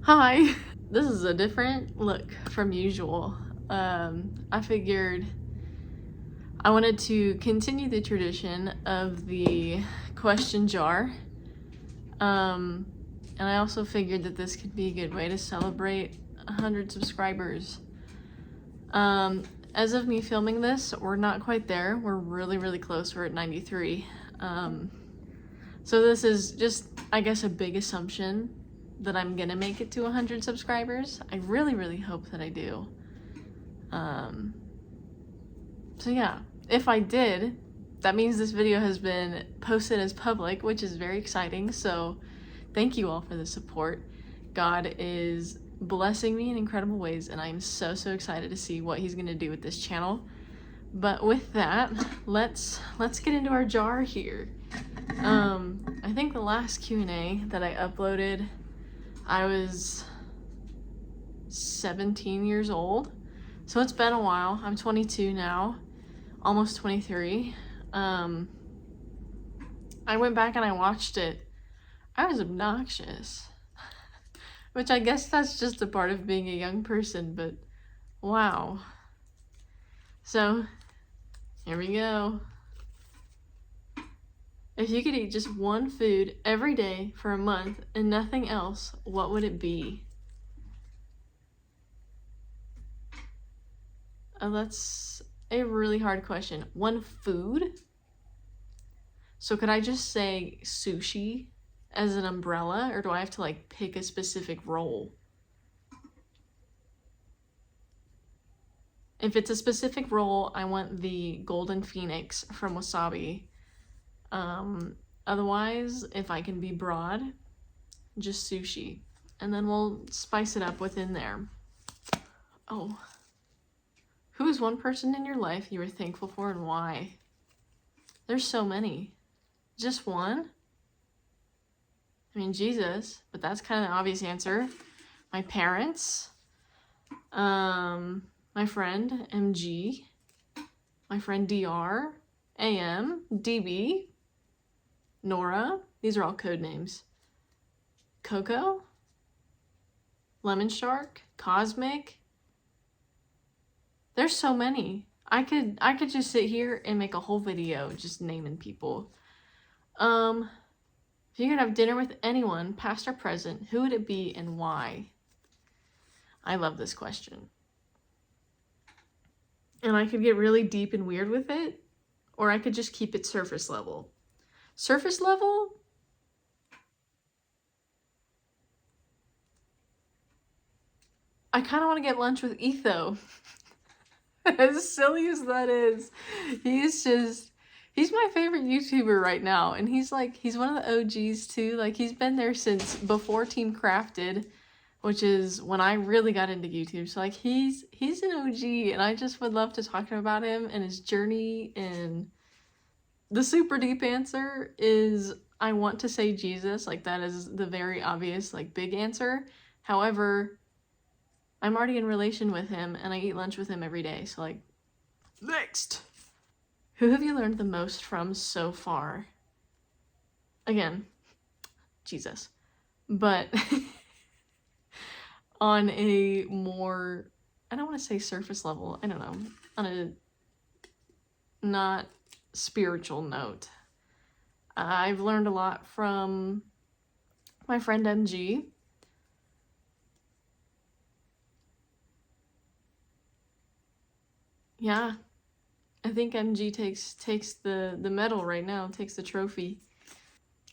Hi. This is a different look from usual. I figured I wanted to continue the tradition of the question jar. And I also figured that this could be a good way to celebrate 100 subscribers. As of me filming this, we're not quite there. We're really, really close. We're at 93. So this is just, I guess, a big assumption that I'm gonna make it to 100 subscribers. I really, really hope that I do. So yeah, if I did, that means this video has been posted as public, which is very exciting. So thank you all for the support. God is blessing me in incredible ways, and I'm so excited to see what he's gonna do with this channel. But with that, let's get into our jar here. I think the last Q&A that I uploaded, I was 17 years old. So it's been a while. I'm 22 now, almost 23. I went back and I watched it. I was obnoxious, which I guess that's just a part of being a young person, but wow. So here we go. If you could eat just one food every day for a month and nothing else, what would it be? That's a really hard question. One food? So could I just say sushi as an umbrella, or do I have to like pick a specific roll? If it's a specific roll, I want the Golden Phoenix from Wasabi. Otherwise, if I can be broad, just sushi. And then we'll spice it up within there. Oh. Who is one person in your life you are thankful for and why? There's so many. Just one? I mean, Jesus, but that's kind of the obvious answer. My parents, my friend MG, my friend DR, AM, DB, Nora. These are all code names. Coco, Lemon Shark, Cosmic. There's so many. I could just sit here and make a whole video just naming people. If you could have dinner with anyone, past or present, who would it be and why? I love this question. And I could get really deep and weird with it, or I could just keep it surface level. Surface level? I kind of want to get lunch with Etho. As silly as that is, he's my favorite YouTuber right now, and he's one of the OGs too. Like, he's been there since before Team Crafted, which is when I really got into YouTube. So like, he's an OG, and I just would love to talk to him about him and his journey. And the super deep answer is I want to say Jesus. Like, that is the very obvious, like, big answer. However, I'm already in relation with him, and I eat lunch with him every day, so like, next! Who have you learned the most from so far? Again, Jesus. But on a more, I don't want to say surface level, I don't know, on a not spiritual note, I've learned a lot from my friend MG. Yeah, I think MG takes the medal right now, takes the trophy.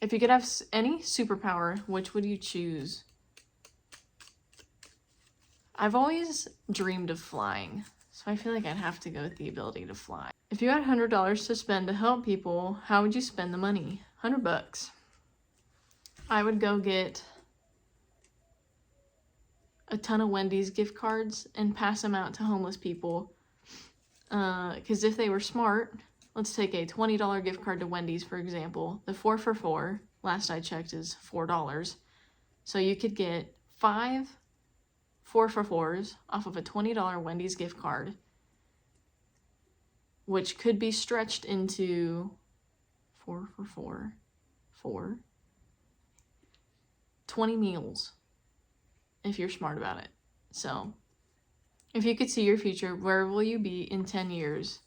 If you could have any superpower, which would you choose? I've always dreamed of flying, so I feel like I'd have to go with the ability to fly. If you had $100 to spend to help people, how would you spend the money? $100. I would go get a ton of Wendy's gift cards and pass them out to homeless people. Because if they were smart, let's take a $20 gift card to Wendy's, for example. The 4 for $4, last I checked, is $4. So you could get 5 4 for $4s off of a $20 Wendy's gift card, which could be stretched into 4 for 4, 20 meals. if you're smart about it. So, if you could see your future, where will you be in 10 years?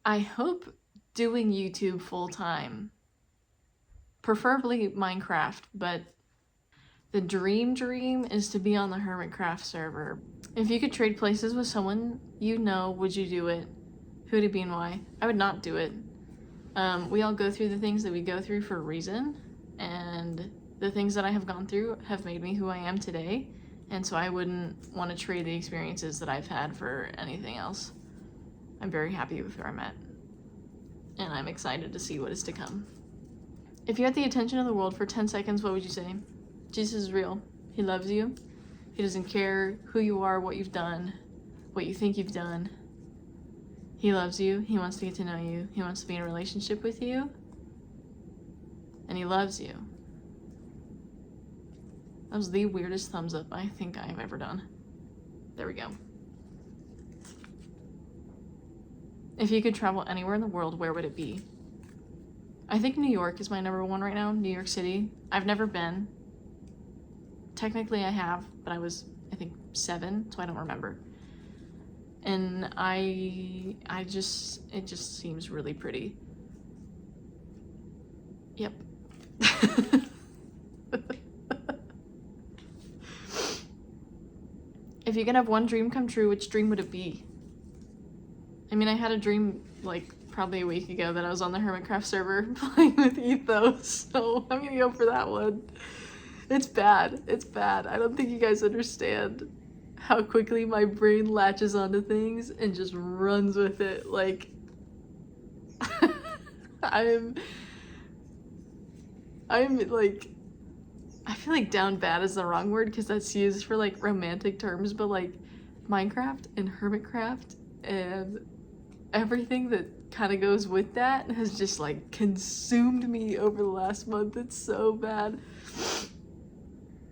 I hope doing YouTube full time. Preferably Minecraft, but the dream is to be on the Hermitcraft server. If you could trade places with someone you know, would you do it? Who would it be and why? I would not do it. We all go through the things that we go through for a reason, and the things that I have gone through have made me who I am today, and so I wouldn't want to trade the experiences that I've had for anything else. I'm very happy with where I'm at, and I'm excited to see what is to come. If you had the attention of the world for 10 seconds, what would you say? Jesus is real. He loves you. He doesn't care who you are, what you've done, what you think you've done. He loves you. He wants to get to know you. He wants to be in a relationship with you. And he loves you. That was the weirdest thumbs up I think I've ever done. There we go. If you could travel anywhere in the world, where would it be? I think New York is my number one right now. New York City. I've never been. Technically I have, but I was, I think, 7, so I don't remember. And it just seems really pretty. Yep. If you could have one dream come true, which dream would it be? I mean, I had a dream, like, probably a week ago that I was on the Hermitcraft server playing with Ethos, so I'm gonna go for that one. It's bad. It's bad. I don't think you guys understand how quickly my brain latches onto things and just runs with it. Like, I'm like, I feel like down bad is the wrong word because that's used for like romantic terms, but like Minecraft and Hermitcraft and everything that kind of goes with that has just like consumed me over the last month. It's so bad.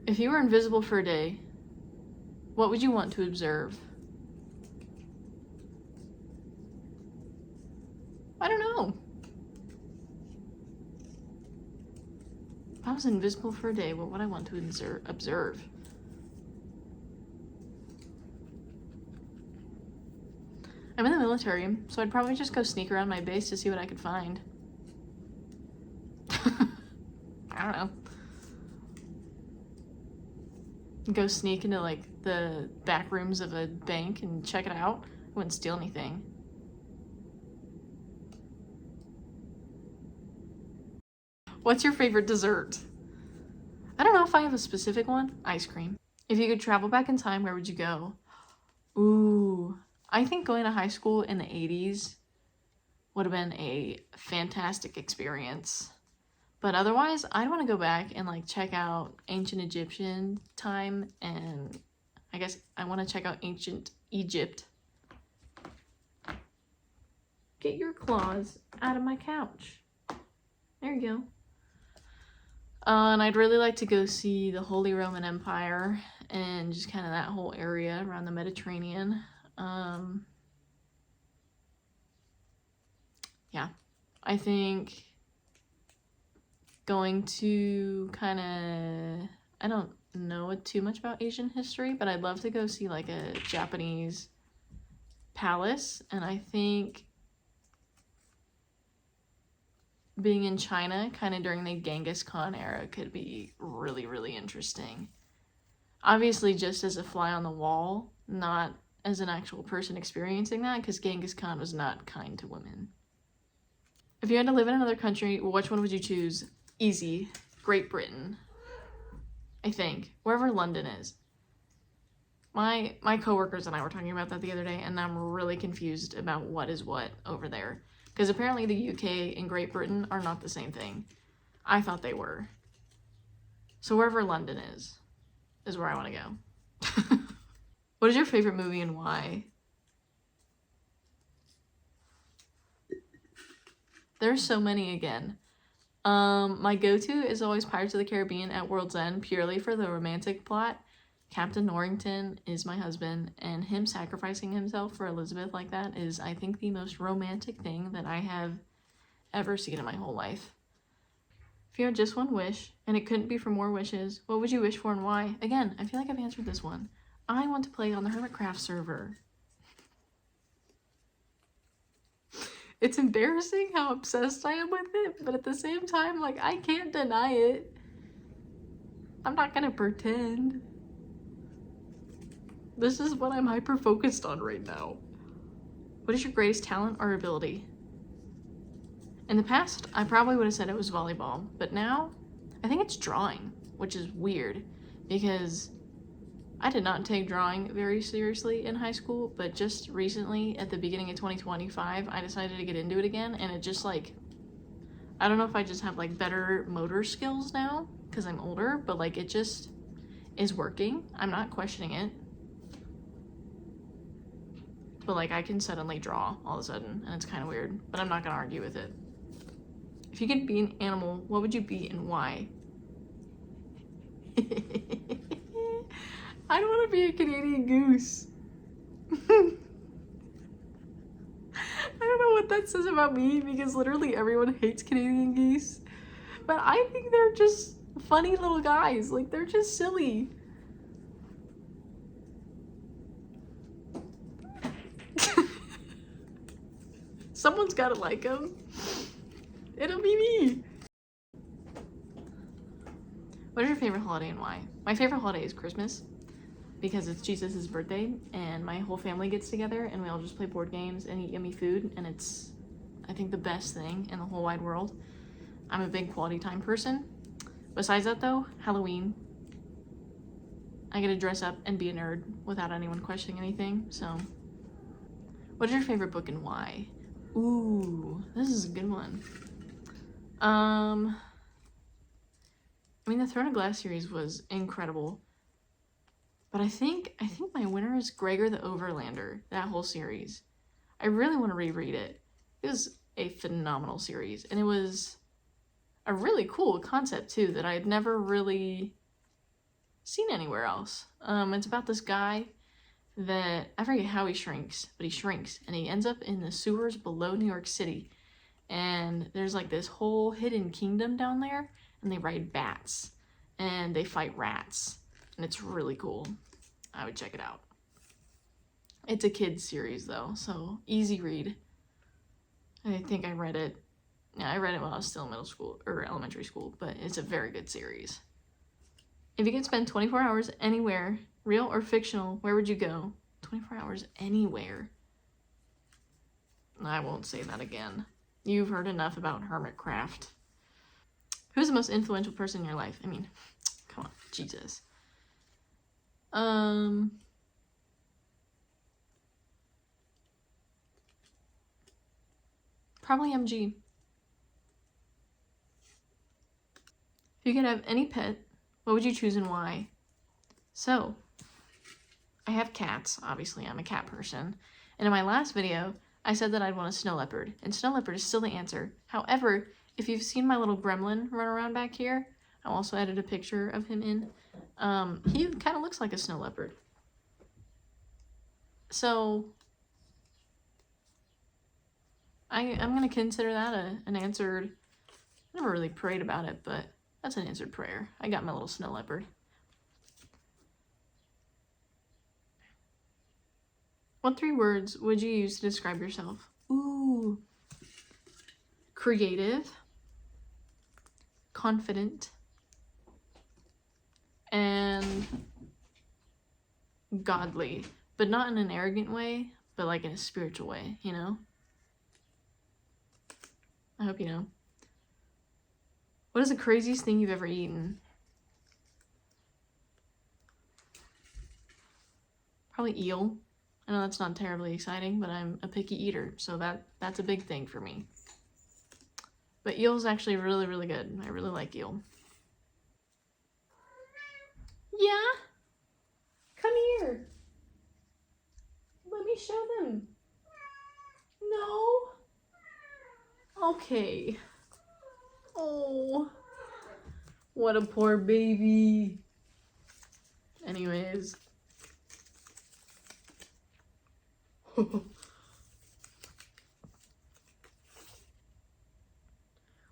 If you were invisible for a day, what would you want to observe? I don't know. If I was invisible for a day, what would I want to observe? I'm in the military, so I'd probably just go sneak around my base to see what I could find. I don't know. Go sneak into like the back rooms of a bank and check it out. I wouldn't steal anything. What's your favorite dessert? I don't know if I have a specific one. Ice cream. If you could travel back in time, where would you go? Ooh, I think going to high school in the 80s would have been a fantastic experience. But otherwise, I'd want to go back and like check out ancient Egyptian time, and I guess I want to check out ancient Egypt. Get your claws out of my couch. There you go. And I'd really like to go see the Holy Roman Empire and just kind of that whole area around the Mediterranean. Yeah, I think going to kind of, I don't know too much about Asian history, but I'd love to go see like a Japanese palace, and I think being in China kind of during the Genghis Khan era could be really, really interesting. Obviously just as a fly on the wall, not as an actual person experiencing that, because Genghis Khan was not kind to women. If you had to live in another country, which one would you choose? Easy. Great Britain. I think. Wherever London is. My coworkers and I were talking about that the other day, and I'm really confused about what is what over there. Because apparently the UK and Great Britain are not the same thing. I thought they were. So wherever London is where I want to go. What is your favorite movie and why? There's so many again. My go-to is always Pirates of the Caribbean at World's End, purely for the romantic plot. Captain Norrington is my husband, and him sacrificing himself for Elizabeth like that is, I think, the most romantic thing that I have ever seen in my whole life. If you had just one wish, and it couldn't be for more wishes, what would you wish for and why? Again, I feel like I've answered this one. I want to play on the Hermitcraft server. It's embarrassing how obsessed I am with it, but at the same time, like, I can't deny it. I'm not gonna pretend. This is what I'm hyper-focused on right now. What is your greatest talent or ability? In the past, I probably would have said it was volleyball, but now, I think it's drawing, which is weird, because I did not take drawing very seriously in high school, but just recently, at the beginning of 2025, I decided to get into it again, and it just, like, I don't know if I just have, like, better motor skills now, because I'm older, but, like, it just is working. I'm not questioning it. But, like, I can suddenly draw all of a sudden, and it's kind of weird, but I'm not gonna argue with it. If you could be an animal, what would you be and why? I don't want to be a Canadian goose. I don't know what that says about me, because literally everyone hates Canadian geese. But I think they're just funny little guys. Like, they're just silly. Someone's gotta like them. It'll be me. What is your favorite holiday and why? My favorite holiday is Christmas, because it's Jesus' birthday, and my whole family gets together, and we all just play board games and eat yummy food, and it's, I think, the best thing in the whole wide world. I'm a big quality time person. Besides that, though, Halloween. I get to dress up and be a nerd without anyone questioning anything, so. What is your favorite book and why? Ooh, this is a good one. I mean, the Throne of Glass series was incredible, but I think my winner is Gregor the Overlander, that whole series. I really want to reread it. It was a phenomenal series, and it was a really cool concept, too, that I had never really seen anywhere else. It's about this guy that, I forget how he shrinks, but he shrinks, and he ends up in the sewers below New York City, and there's like this whole hidden kingdom down there, and they ride bats, and they fight rats, and it's really cool. I would check it out. It's a kid's series, though, so easy read. I think I read it, yeah, I read it when I was still in middle school, or elementary school, but it's a very good series. If you could spend 24 hours anywhere, real or fictional, where would you go? 24 hours anywhere. I won't say that again. You've heard enough about Hermitcraft. Who's the most influential person in your life? I mean, come on, Jesus. Probably MG. If you could have any pet, what would you choose and why? So, I have cats. Obviously, I'm a cat person. And in my last video, I said that I'd want a snow leopard, and snow leopard is still the answer. However, if you've seen my little gremlin run around back here, I also added a picture of him in. He kind of looks like a snow leopard. So, I'm going to consider that an answered. I never really prayed about it, but that's an answered prayer. I got my little snow leopard. What 3 words would you use to describe yourself? Ooh. Creative, confident, and godly. But not in an arrogant way, but like in a spiritual way, you know? I hope you know. What is the craziest thing you've ever eaten? Probably eel. I know that's not terribly exciting, but I'm a picky eater, so that's a big thing for me. But eel is actually really, really good. I really like eel. Yeah? Come here. Let me show them. No? Okay. Oh. What a poor baby. Anyways.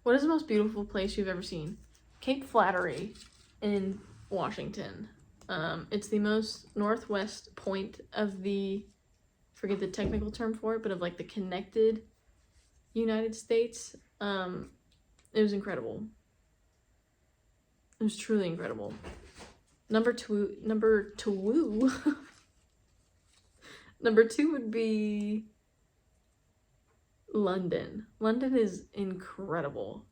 What is the most beautiful place you've ever seen? Cape Flattery in Washington. It's the most northwest point of the, forget the technical term for it, but of like the connected United States. It was incredible. It was truly incredible. Number two number two would be London. London is incredible.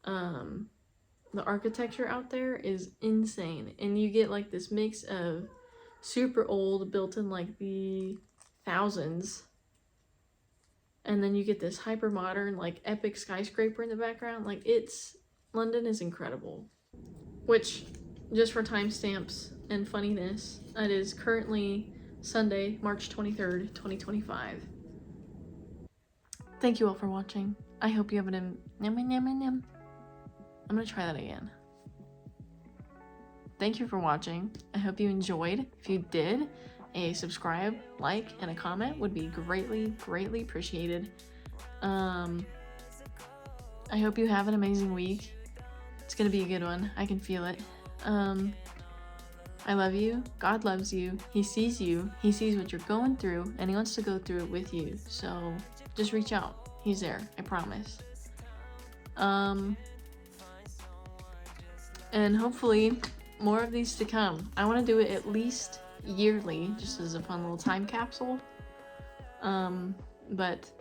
The architecture out there is insane, and you get like this mix of super old, built in like the thousands, and then you get this hyper modern, like epic skyscraper in the background. Like, London is incredible. Which, just for timestamps and funniness, it is currently Sunday, March 23rd, 2025. Thank you all for watching. I hope you have an I'm gonna try that again. Thank you for watching. I hope you enjoyed. If you did, a subscribe, like, and a comment would be greatly appreciated. I hope you have an amazing week. It's gonna be a good one. I can feel it. I love you. God loves you. He sees you. He sees what you're going through, and he wants to go through it with you. So just reach out. He's there. I promise. And hopefully more of these to come. I want to do it at least yearly, just as a fun little time capsule. But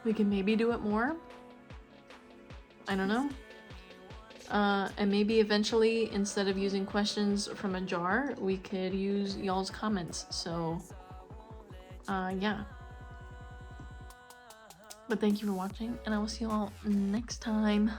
we can maybe do it more. I don't know. And maybe eventually, instead of using questions from a jar, we could use y'all's comments. So, yeah. But thank you for watching, and I will see you all next time.